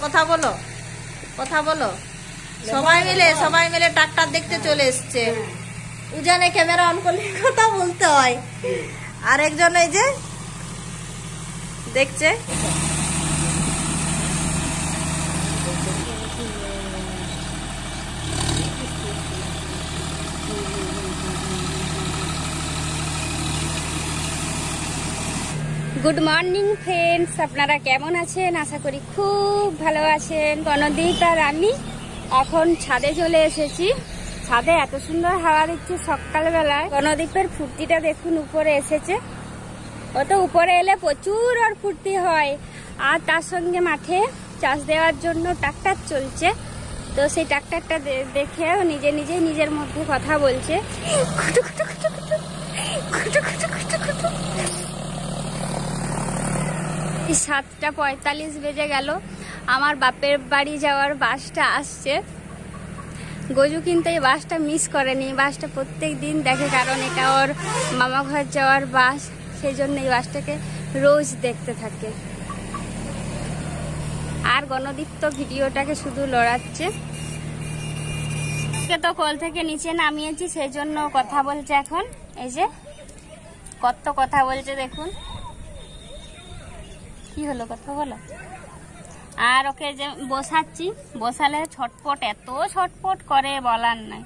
কথা বলো, কথা বলো। সবাই মিলে ট্রাক্টর দেখতে চলে এসছে। উজানে ক্যামেরা অন করলে কথা বলতে হয়, আর একজন এই যে দেখছে। গুড মর্নিং ফ্রেন্ডস, আপনারা কেমন আছেন? আশা করি খুব ভালো আছেন। গণদীপ আর আমি এখন ছাদে চলে এসেছি। ছাদে এত সুন্দর হাওয়া দিচ্ছে সকালবেলায়। গণদীপের ফুর্তিটা দেখুন, উপরে এসেছে। ও তো উপরে এলে প্রচুর আর ফুর্তি হয়। আর তার সঙ্গে মাঠে চাষ দেওয়ার জন্য ট্রাক্টর চলছে, তো সেই ট্রাক্টরটা দেখে নিজের মধ্যে কথা বলছে। 7:45 বেজে গেল। আমার বাপের বাড়ি যাওয়ার বাসটা আসছে। গজু কিন্তু এই বাসটা মিস করেনি, বাসটা প্রত্যেক দিন দেখে, কারণ এটা ওর মামা ঘর যাওয়ার বাস, সেই জন্য এই বাসটাকে রোজ দেখতে থাকে। আর গণদীপ তো ভিডিওটাকে শুধু লড়াচ্ছে। তো কল থেকে নিচে নামিয়েছি, সেই জন্য কথা বলছে এখন। এই যে কত কথা বলছে দেখুন। কি হলো, কথা বলো। আর ওকে যে বসাচ্ছি, বসালে ছটপট, এত ছটপট করে বলার নাই।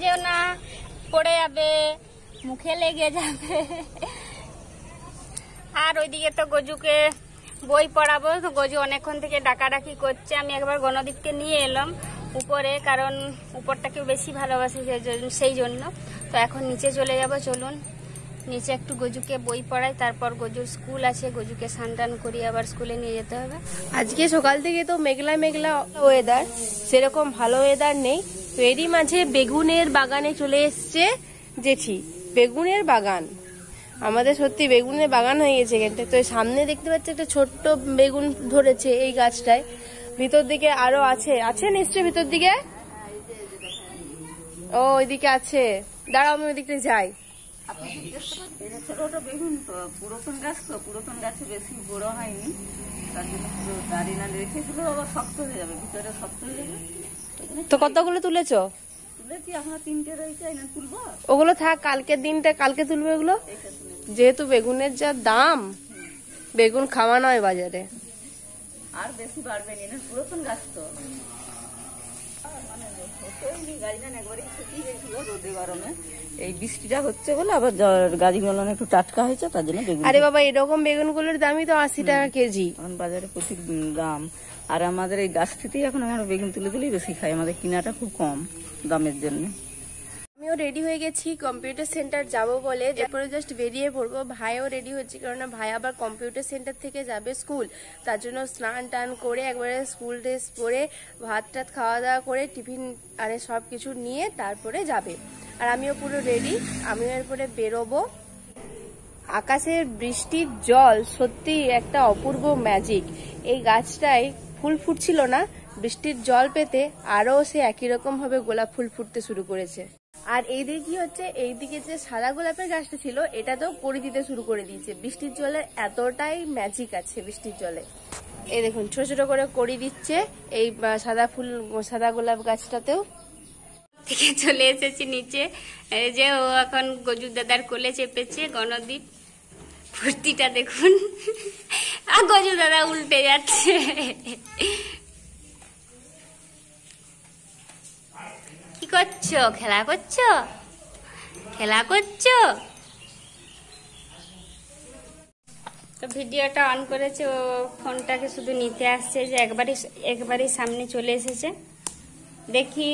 যেও না, পড়ে যাবে, মুখে লেগে যাবে। আর ওইদিকে তো গজুকে বই পড়াবো, তো গজু অনেকক্ষণ থেকে ডাকাডাকি করছে। আমি একবার গণদীপকে নিয়ে এলাম উপরে, কারণ উপরটাকে বেশি ভালোবাসে সেই জন্য। তো এখন নিচে চলে যাব, চলুন নিচে একটু গজুকে বই পড়াই, তারপর গজুর স্কুল আছে, গজুকে স্নান করি, আবার স্কুলে নিয়ে যেতে হবে। আজকে সকাল থেকে তো মেঘলা মেঘলা ওয়েদার, সেরকম ভালো ওয়েদার নেই। তো এরই মাঝে বেগুনের বাগানে চলে এসছে জেঠি। বেগুনের বাগান, আমাদের সত্যি বেগুনের বাগান হয়ে গেছে এখানটা। তো সামনে দেখতে পাচ্ছি একটা ছোট্ট বেগুন ধরেছে এই গাছটায়। ভিতর দিকে আরো আছে নিশ্চয়ই ভিতর দিকে। ও ওইদিকে আছে, দাঁড়াও আমি ওইদিকে যাই। ছোট বেগুন তো পুরাতন গাছ, তো পুরাতন গাছে বেশি বড় হয়নি, তার জন্য পুরো দাঁড়িয়ে না রেখেছিল, আবার শক্ত হয়ে যাবে, ভিতরে শক্ত হয়ে যাবে। তো কতগুলো তুলেছো? তুলেছি, আমরা 3টে রয়েছে, না তুলবো? ওগুলো থাক, কালকের দিনটা কালকে তুলবে ওগুলো। যেহেতু বেগুনের যা দাম, বেগুন খাওয়া নয় বাজারে। আর বেশি বাড়বে না, পুরাতন গাছ তো রোদে গরমে। এই বৃষ্টিটা হচ্ছে বলে আবার গাছগুলো একটু টাটকা হয়েছে, তার জন্য বেগুন। আরে বাবা, এরকম বেগুনগুলোর দামই তো 80 টাকা কেজি। এখন বাজারে প্রচুর দাম। আর আমাদের এই গাছ থেকেই এখন আমরা বেগুন তুলেই বেশি খাই, আমাদের কিনাটা খুব কম দামের জন্য। আমিও রেডি হয়ে গেছি কম্পিউটার সেন্টার যাব বলে, এরপরে জাস্ট বেরিয়ে পড়বো। ভাইও রেডি হচ্ছে, কারণ ভাই আবার কম্পিউটার সেন্টার থেকে যাবে স্কুল, তার জন্য স্নান টান করে একবারে স্কুল ড্রেস পরে ভাত টাত খাওয়া দাওয়া করে টিফিন আরে সব কিছু নিয়ে তারপরে যাবে। আর আমিও পুরো রেডি, আমিও এরপরে বেরোবো। আকাশের বৃষ্টির জল সত্যি একটা অপূর্ব ম্যাজিক। এই গাছটায় ফুল ফুটছিল না, বৃষ্টির জল পেতে আরো সে একই রকম ভাবে গোলাপ ফুল ফুটতে শুরু করেছে। আর এইদিকে কি হচ্ছে, এইদিকে যে সাদা গোলাপের গাছটা ছিল এটা তো পরি দিতে শুরু করে দিয়েছে। বৃষ্টির জলে এতটাই ম্যাজিক আছে বৃষ্টির জলে। এই দেখুন ছোট ছোট করে করি দিচ্ছে এই সাদা গোলাপ গাছটাতেও। থেকে চলে এসেছি নিচে, এই যে ও এখন গজু দাদার কোলে চেপেছে। গণদীপ ফুর্তিটা দেখুন, আর গজু দাদা উল্টে যাচ্ছে। কি করছো? খেলা করছো? তো ভিডিওটা অন করেছে, ও ফোনটাকে শুধু নিতে আসছে, যে একবারই সামনে চলে এসেছে। দেখি,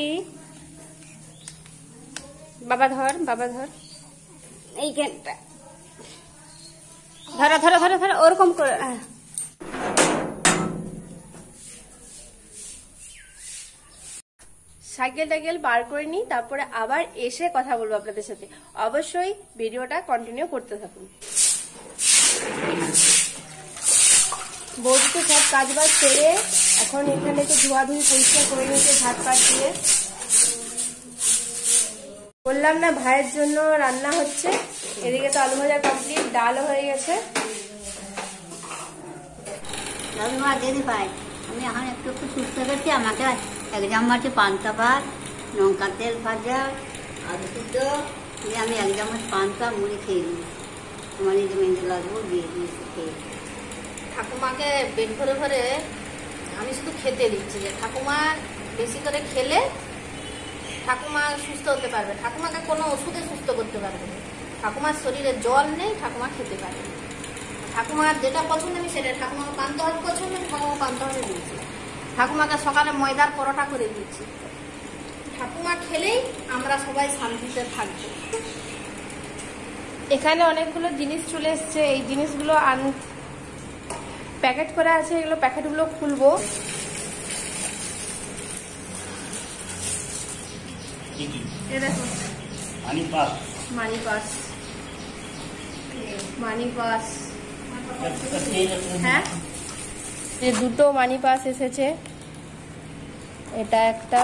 বাবা ধর এইখানটা ধরো ওরকম করে। সাইকেল বার করে নিই, তারপরে আবার এসে কথা বলবো আপনাদের সাথে। অবশ্যই ভিডিওটা কন্টিনিউ করতে থাকুন। বৌদি তো সব কাজ বাজ সেরে এখন এখানে তো ধোয়াধুয়ি পরিষ্কার করে নিয়েছে ঝাঁটপাট দিয়ে। বললাম না ভাইয়ের জন্য রান্না হচ্ছে, এদিকে তো আলু ভাজা কমপ্লিট, ডালও হয়ে গেছে। মা দিদি ভাই, আমি এখন একটু একটু সুস্থ গেছি। আমাকে একজাম মারছে পান্তা ভাত, লঙ্কা তেল ভাজা, আলু সিদ্ধ দিয়ে আমি এক চামচ পান্তা মুড়ি খেয়ে নিই। আমার এই যে মেহেন্দি লাগবো দিয়ে দিয়েছি খেয়ে। ঠাকুমাকে পেট ভরে ভরে আমি শুধু খেতে দিচ্ছি, যে ঠাকুমা বেশি করে খেলে ঠাকুমা সুস্থ হতে পারবে। ঠাকুমাকে কোনো ওষুধে সুস্থ করতে পারবে না। ঠাকুমার শরীরে জল নেই, ঠাকুমা খেতে পারবে না। ঠাকুমার যেটা পছন্দ আমি সেটা, ঠাকুমাকে পান্তা ভাত পছন্দ, ঠাকুমা পান্তা ভাতে দিয়েছি। ঠাকুমাকে সকালে ময়দার পরোটা করে দিচ্ছি। ঠাকুমা খেলেই আমরা সবাই শান্তিতে থাকবো। এখানে অনেকগুলো জিনিস চলে এসছে, এই জিনিসগুলো প্যাকেট করা আছে, এগুলো প্যাকেটগুলো খুলবো। মানি পাস, হ্যাঁ এই দুটো মানি পাস এসেছে, এটা একটা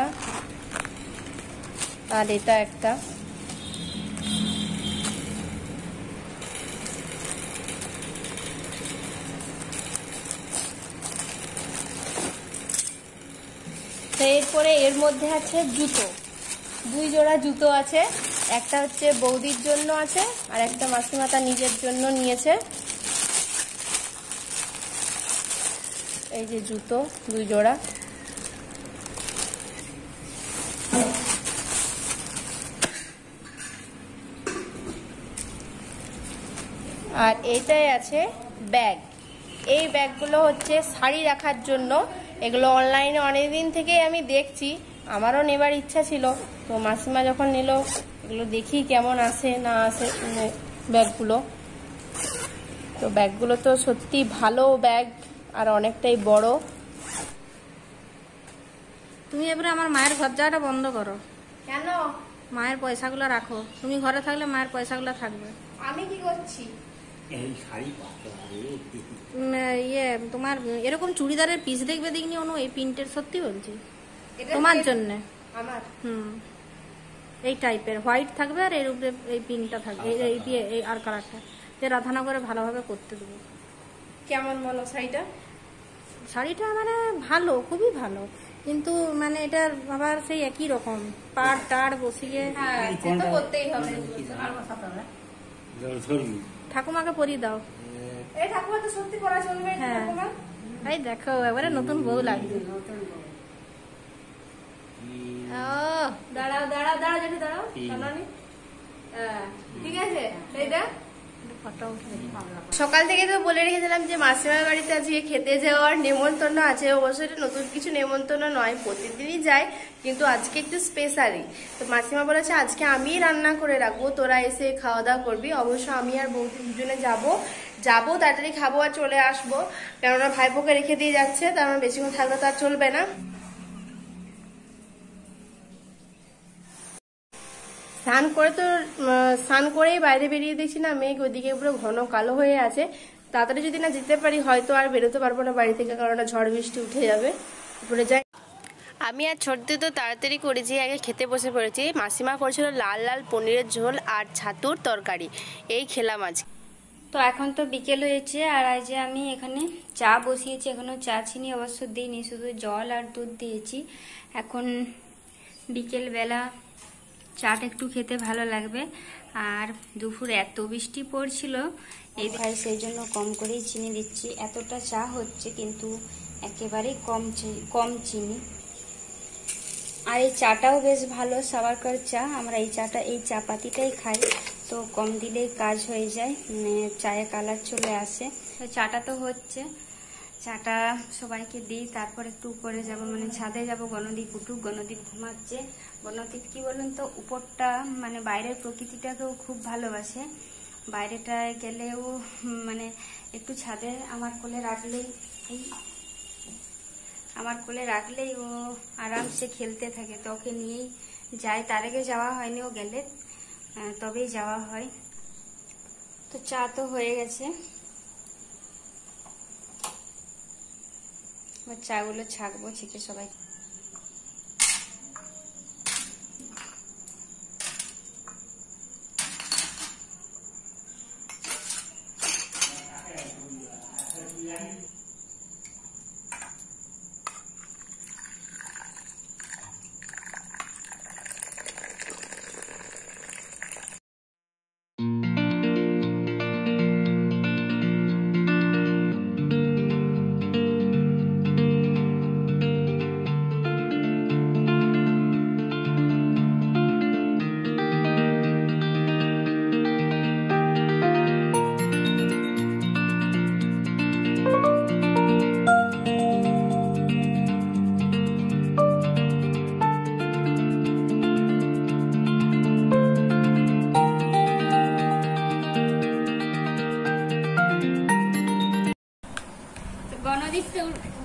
আর এটা একটা। এরপরে এর মধ্যে আছে জুতো, 2 জোড়া জুতো আছে, একটা হচ্ছে বৌদির জন্য আছে আর একটা মাসিমা তার নিজের জন্য নিয়েছে। এই যে জুতো 2 জোড়া। আর এইটাই আছে ব্যাগ। এই ব্যাগগুলো হচ্ছে শাড়ি রাখার জন্য। এগুলো অনলাইনে অনেকদিন থেকেই আমি দেখছি, আমারও নেবার ইচ্ছা ছিল। তো মাসিমা যখন নিল, এগুলো দেখি কেমন আসে না আসে ব্যাগগুলো। তো ব্যাগগুলো তো সত্যি ভালো ব্যাগ আর অনেকটাই বড়। তুমি এবারে আমার মায়ের ঘর যাওয়াটা বন্ধ করো। কেন? মায়ের পয়সাগুলো রাখো। তুমি ঘরে থাকলে মায়ের পয়সাগুলো থাকবে। আমি কি করছি? ইয়ে তোমার এরকম চুড়িদারের পিস দেখবে দেখিনি অনু, এই প্রিন্টের, সত্যি বলছি তোমার জন্য। আমার এই টাইপের হোয়াইট থাকবে আর এর উপরে এই প্রিন্টটা থাকবে, এই আর কালারটা, যে রাধানগরে ভালোভাবে করতে দেবো। কেমন বলো শাড়িটা? শাড়িটা মানে ভালো, খুবই ভালো, কিন্তু মানে এটা আবার সেই একই রকম পাড় টাড় বসিয়ে। হ্যাঁ, সে তো করতেই হবে। ঠাকুমাকে পরিয়ে দাও। এই ঠাকুমা তো সত্যি পরা চলবে না। হ্যাঁ, ঠাকুমা এই দেখো এবারে নতুন বউ লাগবে। দাঁড়াও দাঁড়াও দাঁড়াও, যেটা দাঁড়াও, ঠিক আছে। এইটা সকাল থেকে তো বলে রেখেছিলাম যে মাসিমার বাড়িতে আজকে খেতে যাওয়ার নেমন্তন্ন আছে। অবশ্যই এটা নতুন কিছু নেমন্তন্ন নয়, প্রতিদিনই যায়, কিন্তু আজকে একটু স্পেশালি। তো মাসিমা বলেছে আজকে আমিই রান্না করে রাখবো, তোরা এসে খাওয়া দাওয়া করবি। অবশ্য আমি আর বৌদি দুজনে যাবো, তাড়াতাড়ি খাবো আর চলে আসবো, কেননা ভাইপোকে রেখে দিয়ে যাচ্ছে, তার মানে বেশিক্ষণ থাকলে তো আর চলবে না। স্নান করেই বাইরে বেরিয়ে দেখছি না মেঘ ওইদিকে পুরো ঘন কালো হয়ে আছে। তাড়াতাড়ি যদি না যেতে পারি হয়তো আর বেরোতে পারবো না বাড়ি থেকে, কারণ ঝড় বৃষ্টি উঠে যাবে। উপরে যাই। আমি আর ছোটতে তো তাড়াতাড়ি করেছি, আগে খেতে বসে পড়েছি। মাসিমা করেছিল লাল লাল পনিরের ঝোল আর ছাতুর তরকারি, এই খেলাম আজকে। তো এখন তো বিকেল হয়েছে, আর আজ আমি এখানে চা বসিয়েছি। এখনো চা চিনি অবশ্য দিইনি, শুধু জল আর দুধ দিয়েছি। এখন বিকেল বেলা চাটা একটু খেতে ভালো লাগবে। আর দুপুর এত বৃষ্টি পড়ছিল এই ভাই, সেই জন্য কম করেই চিনি দিচ্ছি। এতটা চা হচ্ছে কিন্তু একেবারেই কম চিনি। আর এই চাটাও বেশ ভালো, সাবারকার চা। আমরা এই চা পাতিটাই খাই, তো কম দিলেই কাজ হয়ে যায়, মানে চায়ে কালার চলে আসে। তো চাটা তো হচ্ছে, চাটা সবাইকে দিই, তারপর একটু উপরে যাব, মানে ছাদে যাব। গণদীপ উঠুক, গণদীপ ঘুমাচ্ছে। গণদীপ কি বলুন তো, উপরটা মানে বাইরের প্রকৃতিটাকেও খুব ভালোবাসে। বাইরেটায় গেলেও মানে একটু ছাদে আমার কোলে রাখলেই ও আরামসে খেলতে থাকে। তো ওকে নিয়েই যায়, তার আগে যাওয়া হয়নি, ও গেলে তবেই যাওয়া হয়। তো চা তো হয়ে গেছে, চাগুলো ছাকবো, ছেঁকে সবাই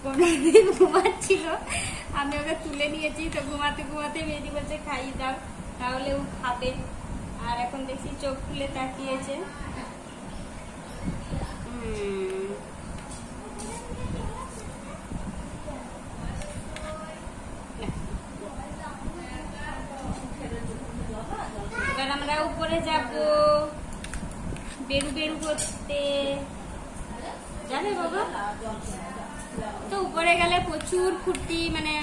গণদীপ ঘুমাচ্ছিল, আমি ওকে তুলে নিয়েছি। তো ঘুমাতে ঘুমাতে মেয়েদি বলছে খাইয়ে দাও, তাহলে ও খাবে। আর এখন দেখছি চোখ খুলে তাকিয়েছে। এবার আমরা উপরে যাব বেরু বেরু করতে, জানে বাবা? তো উপরে গেলে প্রচুর ফুর্তি, মানে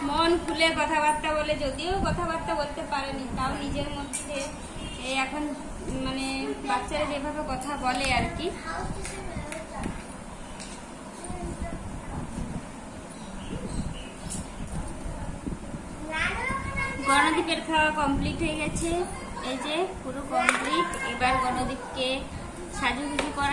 মন খুলে কথাবার্তা বলে, যদিও কথাবার্তা বলতে পারেনি তাও নিজের মধ্যে এখন মানে বাচ্চারা যেভাবে কথা বলে আর কি। গণদীপের খাওয়া কমপ্লিট হয়ে গেছে, এই যে পুরো কমপ্লিট। এবার গণদীপকে সাজুগুজু করা